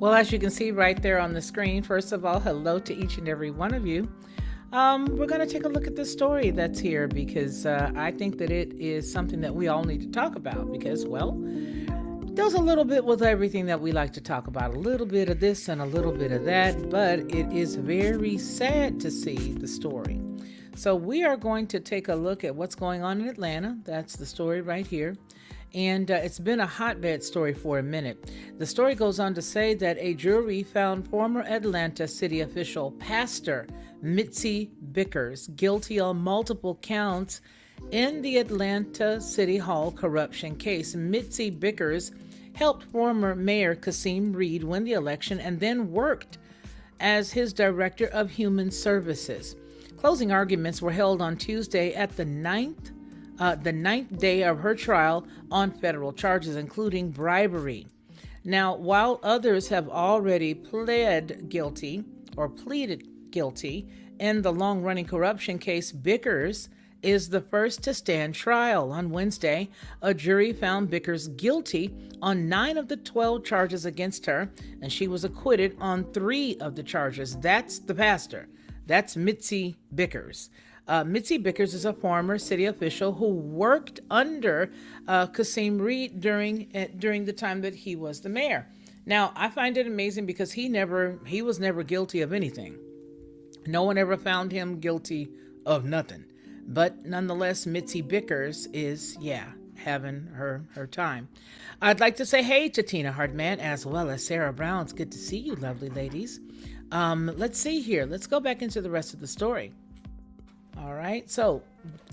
Well, as you can see right there on the screen, first of all, hello to each and every one of you. We're going to take a look at this story that's here because I think that it is something that we all need to talk about because, well, it does a little bit with everything that we like to talk about, a little bit of this and a little bit of that, but it is very sad to see the story. So we are going to take a look at what's going on in Atlanta. That's the story right here. And it's been a hotbed story for a minute. The story goes on to say that a jury found former Atlanta city official Pastor Mitzi Bickers guilty on multiple counts in the Atlanta City Hall corruption case. Mitzi Bickers helped former Mayor Kasim Reed win the election and then worked as his Director of Human Services. Closing arguments were held on Tuesday at the ninth day of her trial on federal charges, including bribery. Now, while others have already pleaded guilty in the long-running corruption case, Bickers is the first to stand trial. On Wednesday, a jury found Bickers guilty on 9 of the 12 charges against her, and she was acquitted on 3 of the charges. That's the pastor. That's Mitzi Bickers. Mitzi Bickers is a former city official who worked under Kasim Reed during the time that he was the mayor. Now, I find it amazing because he was never guilty of anything. No one ever found him guilty of nothing. But nonetheless, Mitzi Bickers is, having her time. I'd like to say hey to Tina Hartman as well as Sarah Brown. It's good to see you, lovely ladies. Let's see here. Let's go back into the rest of the story. All right, so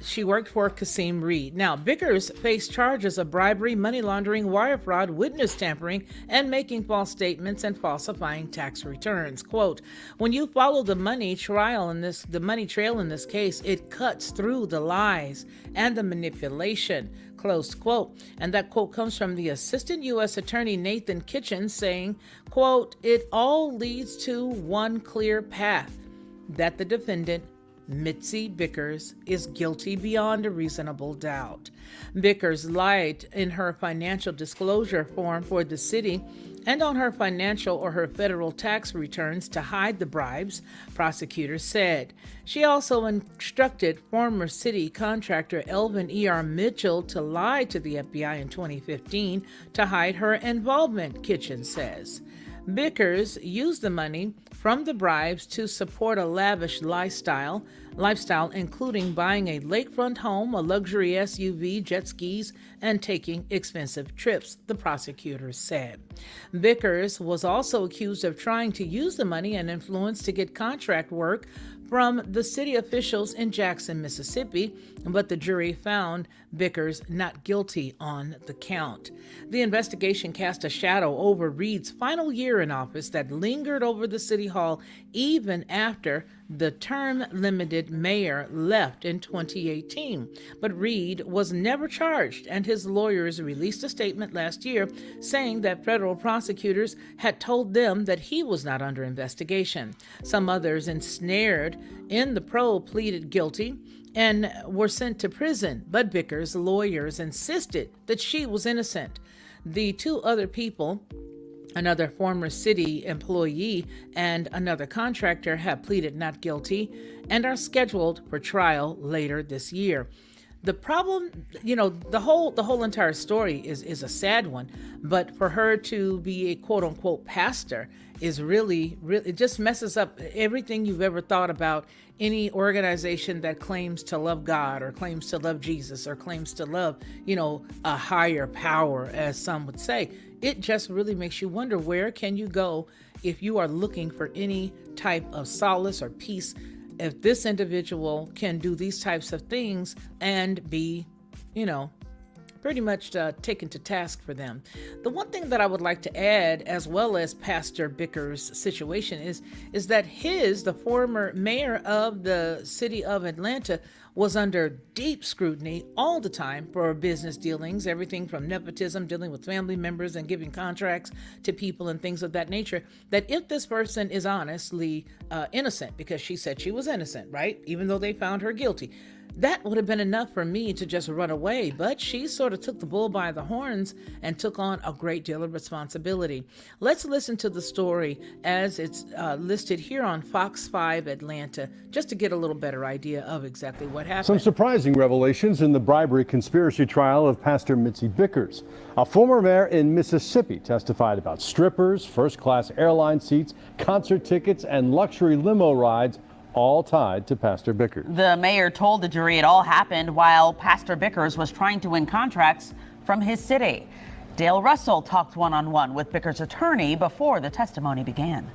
she worked for Kasim Reed. Now, Bickers faced charges of bribery, money laundering, wire fraud, witness tampering, and making false statements and falsifying tax returns. Quote, when you follow the money trail in this case, it cuts through the lies and the manipulation. Close quote. And that quote comes from the Assistant U.S. Attorney Nathan Kitchen saying, quote, it all leads to one clear path, that the defendant Mitzi Bickers is guilty beyond a reasonable doubt. Bickers lied in her financial disclosure form for the city and on her financial or her federal tax returns to hide the bribes, prosecutors said. She also instructed former city contractor Elvin E.R. Mitchell to lie to the FBI in 2015 to hide her involvement, Kitchen says. Bickers used the money from the bribes to support a lavish lifestyle, including buying a lakefront home, a luxury SUV, jet skis, and taking expensive trips, the prosecutors said. Bickers was also accused of trying to use the money and influence to get contract work from the city officials in Jackson, Mississippi, but the jury found Bickers not guilty on the count. The investigation cast a shadow over Reed's final year in office that lingered over the city hall even after the term-limited mayor left in 2018. But Reed was never charged, and his lawyers released a statement last year saying that federal prosecutors had told them that he was not under investigation. Some others ensnared in the probe pleaded guilty and were sent to prison, but Bickers' lawyers insisted that she was innocent. The 2 other people, another former city employee and another contractor, have pleaded not guilty and are scheduled for trial later this year. The problem, the whole entire story is a sad one, but for her to be a quote unquote pastor is really, it just messes up everything you've ever thought about any organization that claims to love God or claims to love Jesus or claims to love, a higher power, as some would say. It just really makes you wonder, where can you go if you are looking for any type of solace or peace, if this individual can do these types of things and be, pretty much taken to task for them. The one thing that I would like to add, as well as Pastor Bickers' situation, is that the former mayor of the city of Atlanta, was under deep scrutiny all the time for business dealings, everything from nepotism, dealing with family members and giving contracts to people and things of that nature, that if this person is honestly innocent, because she said she was innocent, right? Even though they found her guilty, That would have been enough for me to just run away, but she sort of took the bull by the horns and took on a great deal of responsibility. Let's listen to the story as it's listed here on Fox 5 Atlanta, just to get a little better idea of exactly what happened. Some surprising revelations in the bribery conspiracy trial of Pastor Mitzi Bickers. A former mayor in Mississippi testified about strippers, first-class airline seats, concert tickets, and luxury limo rides, all tied to Pastor Bickers. The mayor told the jury it all happened while Pastor Bickers was trying to win contracts from his city. Dale Russell talked one-on-one with Bickers' attorney before the testimony began.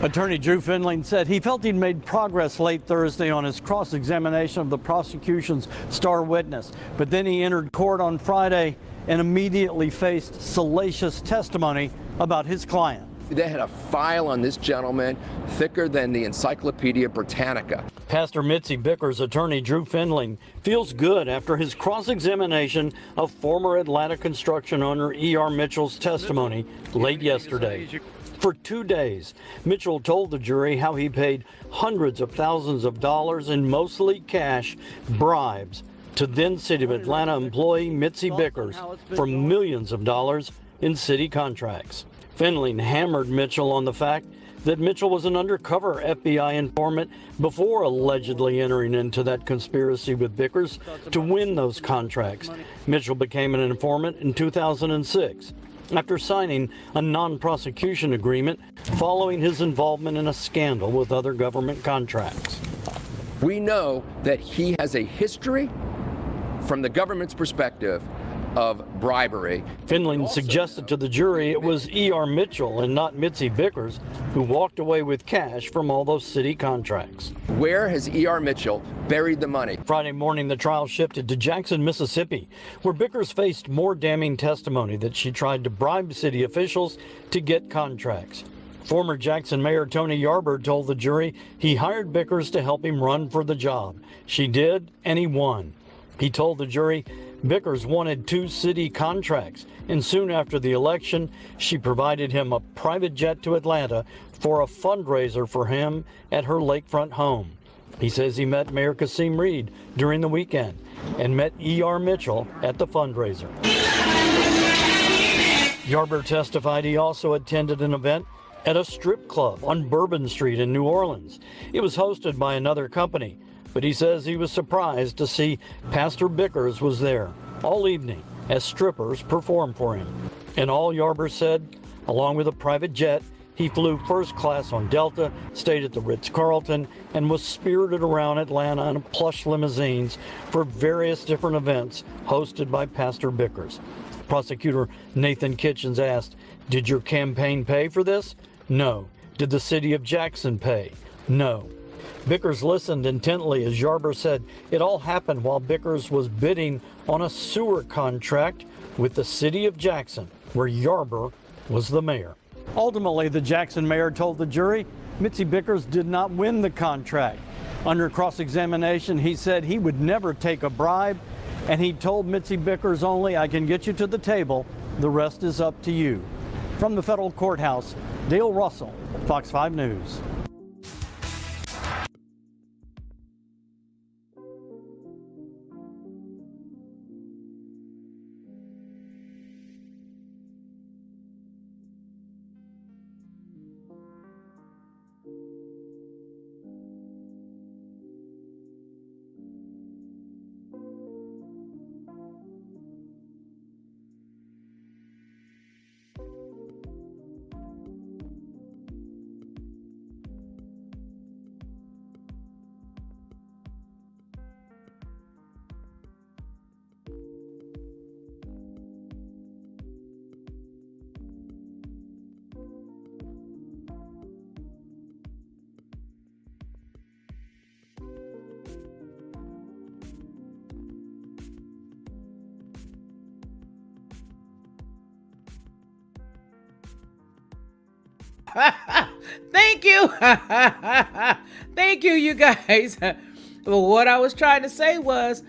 Attorney Drew Findling said he felt he'd made progress late Thursday on his cross-examination of the prosecution's star witness. But then he entered court on Friday and immediately faced salacious testimony about his client. They had a file on this gentleman thicker than the Encyclopedia Britannica. Pastor Mitzi Bickers' attorney Drew Findling feels good after his cross-examination of former Atlanta construction owner E.R. Mitchell's testimony late yesterday. For 2 days, Mitchell told the jury how he paid hundreds of thousands of dollars in mostly cash bribes to then City of Atlanta employee Mitzi Bickers for millions of dollars in city contracts. Findling hammered Mitchell on the fact that Mitchell was an undercover FBI informant before allegedly entering into that conspiracy with Bickers to win those contracts. Mitchell became an informant in 2006 after signing a non-prosecution agreement following his involvement in a scandal with other government contracts. We know that he has a history, from the government's perspective, of bribery. Findling suggested to the jury it was E.R. Mitchell and not Mitzi Bickers who walked away with cash from all those city contracts. Where has E.R. Mitchell buried the money? Friday morning, the trial shifted to Jackson, Mississippi, where Bickers faced more damning testimony that she tried to bribe city officials to get contracts. Former Jackson Mayor Tony Yarborough told the jury he hired Bickers to help him run for the job. She did, and he won. He told the jury Bickers wanted 2 city contracts, and soon after the election, she provided him a private jet to Atlanta for a fundraiser for him at her lakefront home. He says he met Mayor Kasim Reed during the weekend and met E.R. Mitchell at the fundraiser. Yarborough testified he also attended an event at a strip club on Bourbon Street in New Orleans. It was hosted by another company, but he says he was surprised to see Pastor Bickers was there all evening as strippers performed for him. And all Yarborough said, along with a private jet, he flew first class on Delta, stayed at the Ritz-Carlton, and was spirited around Atlanta in plush limousines for various different events hosted by Pastor Bickers. Prosecutor Nathan Kitchens asked, "Did your campaign pay for this?" No. Did the city of Jackson pay? No. Bickers listened intently as Yarborough said it all happened while Bickers was bidding on a sewer contract with the city of Jackson, where Yarborough was the mayor. Ultimately, the Jackson mayor told the jury Mitzi Bickers did not win the contract. Under cross-examination, he said he would never take a bribe, and he told Mitzi Bickers only, "I can get you to the table, the rest is up to you." From the federal courthouse, Dale Russell, Fox 5 News. Thank you. Thank you, you guys. Well, what I was trying to say was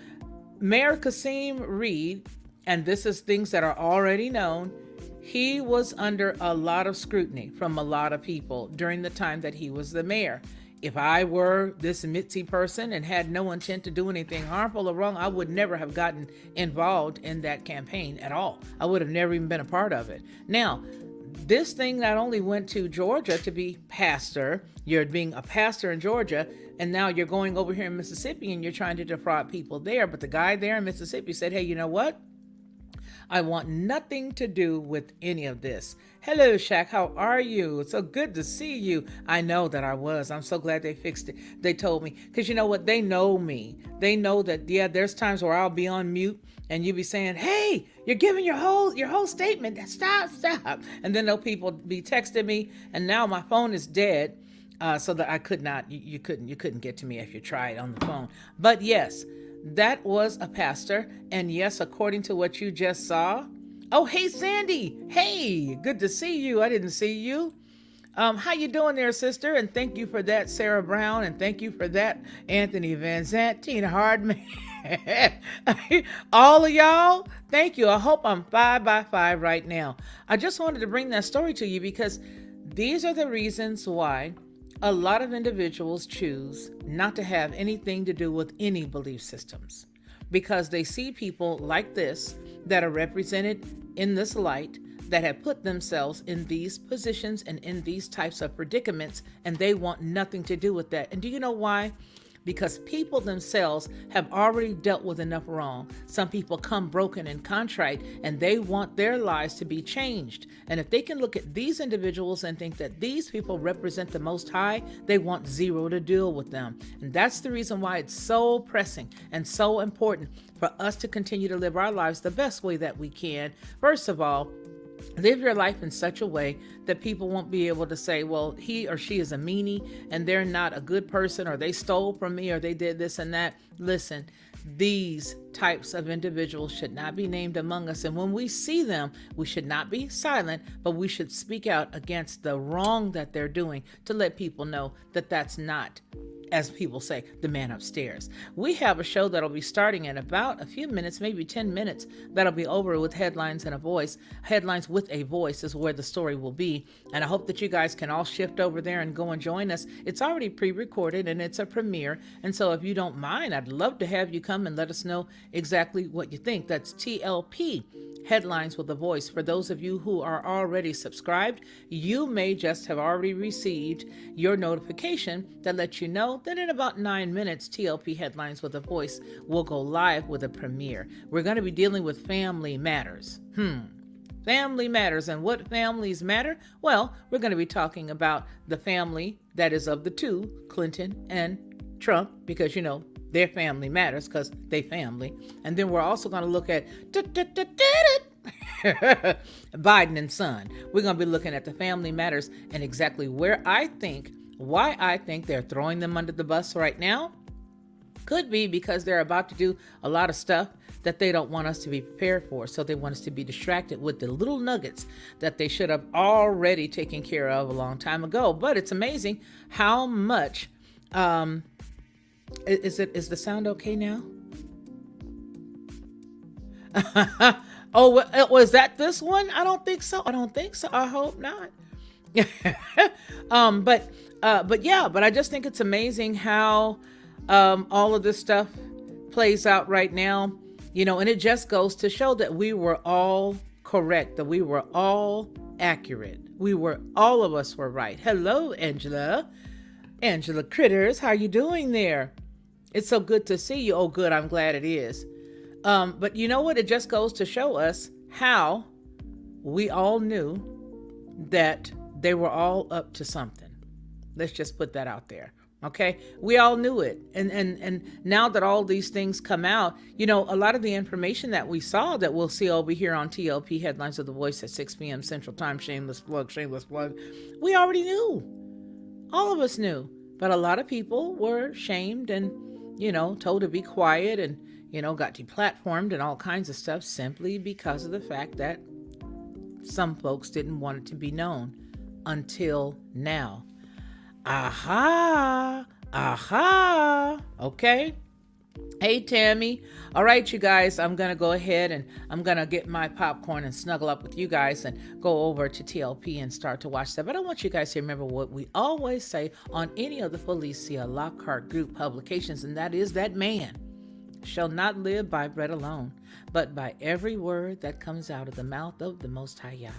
Mayor Kasim Reed, and this is things that are already known, he was under a lot of scrutiny from a lot of people during the time that he was the mayor. if I were this Mitzi person and had no intent to do anything harmful or wrong, I would never have gotten involved in that campaign at all. I would have never even been a part of it. Now, this thing not only went to Georgia to be pastor, you're being a pastor in Georgia, and now you're going over here in Mississippi and you're trying to defraud people there. But the guy there in Mississippi said, hey, you know what? I want nothing to do with any of this. Hello, Shaq. How are you? It's so good to see you. I know that I was. I'm so glad they fixed it. They told me. Because you know what? They know me. They know that, yeah, there's times where I'll be on mute and you be saying, hey, you're giving your whole statement. Stop. And then they'll people be texting me. And now my phone is dead. So that I could not, you couldn't get to me if you tried on the phone. But yes, that was a pastor. And yes, according to what you just saw. Oh, hey, Sandy. Hey, good to see you. I didn't see you. How you doing there, sister? And thank you for that, Sarah Brown. And thank you for that, Anthony Van Zant, Tina Hardman. All of y'all, thank you. I hope I'm 5 by 5 right now. I just wanted to bring that story to you because these are the reasons why a lot of individuals choose not to have anything to do with any belief systems, because they see people like this that are represented in this light, that have put themselves in these positions and in these types of predicaments, and they want nothing to do with that. And do you know why? Because people themselves have already dealt with enough wrong. Some people come broken and contrite, and they want their lives to be changed. And if they can look at these individuals and think that these people represent the Most High, they want zero to deal with them. And that's the reason why it's so pressing and so important for us to continue to live our lives the best way that we can. First of all, live your life in such a way that people won't be able to say, well, he or she is a meanie and they're not a good person, or they stole from me, or they did this and that. Listen, these types of individuals should not be named among us. And when we see them, we should not be silent, but we should speak out against the wrong that they're doing to let people know that that's not, as people say, the man upstairs. We have a show that'll be starting in about a few minutes, maybe 10 minutes. That'll be over with Headlines and a Voice. Headlines with a Voice is where the story will be. And I hope that you guys can all shift over there and go and join us. It's already pre-recorded and it's a premiere. And so if you don't mind, I'd love to have you come and let us know exactly what you think. That's TLP, Headlines with a Voice. For those of you who are already subscribed, you may just have already received your notification that lets you know that in about 9 minutes, TLP Headlines with a Voice will go live with a premiere. We're going to be dealing with family matters. Family matters. And what families matter? Well, we're going to be talking about the family that is of the two, Clinton and Trump, because, you know, their family matters because they family. And then we're also going to look at Biden and son. We're going to be looking at the family matters and exactly why I think they're throwing them under the bus right now. Could be because they're about to do a lot of stuff that they don't want us to be prepared for. So they want us to be distracted with the little nuggets that they should have already taken care of a long time ago. But it's amazing how much, is the sound okay now? Oh, was that this one? I don't think so. I hope not. But I just think it's amazing how all of this stuff plays out right now, you know, and it just goes to show that we were all correct, that we were all accurate. All of us were right. Hello, Angela Critters. How you doing there? It's so good to see you. Oh, good. I'm glad it is. But you know what? It just goes to show us how we all knew that they were all up to something. Let's just put that out there. Okay. We all knew it. And now that all these things come out, you know, a lot of the information that we saw that we'll see over here on TLP Headlines of the Voice at 6 p.m. Central Time, shameless plug, we already knew. All of us knew. But a lot of people were shamed and, you know, told to be quiet and, you know, got deplatformed and all kinds of stuff simply because of the fact that some folks didn't want it to be known until now. Aha. Okay. Hey, Tammy. All right, you guys, I'm going to go ahead and I'm going to get my popcorn and snuggle up with you guys and go over to TLP and start to watch that. But I want you guys to remember what we always say on any of the Felicia Lockhart Group publications, and that is that man shall not live by bread alone, but by every word that comes out of the mouth of the Most High Yah.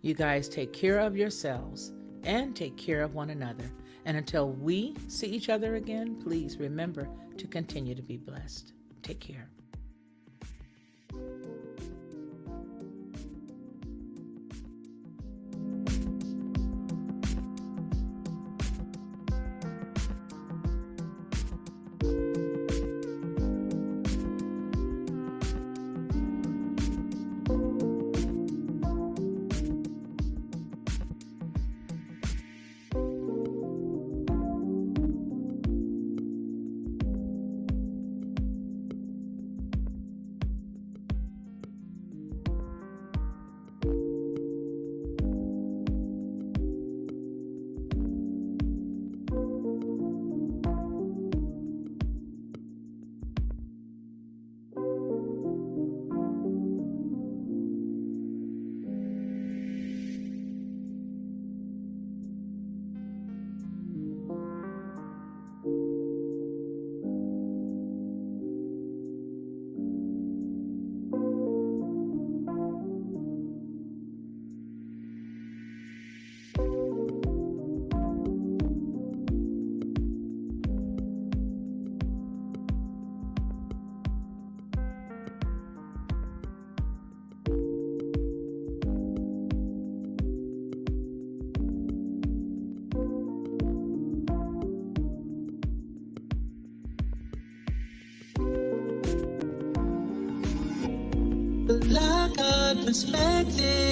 You guys take care of yourselves and take care of one another. And until we see each other again, please remember to continue to be blessed. Take care. Lockhart Perspective.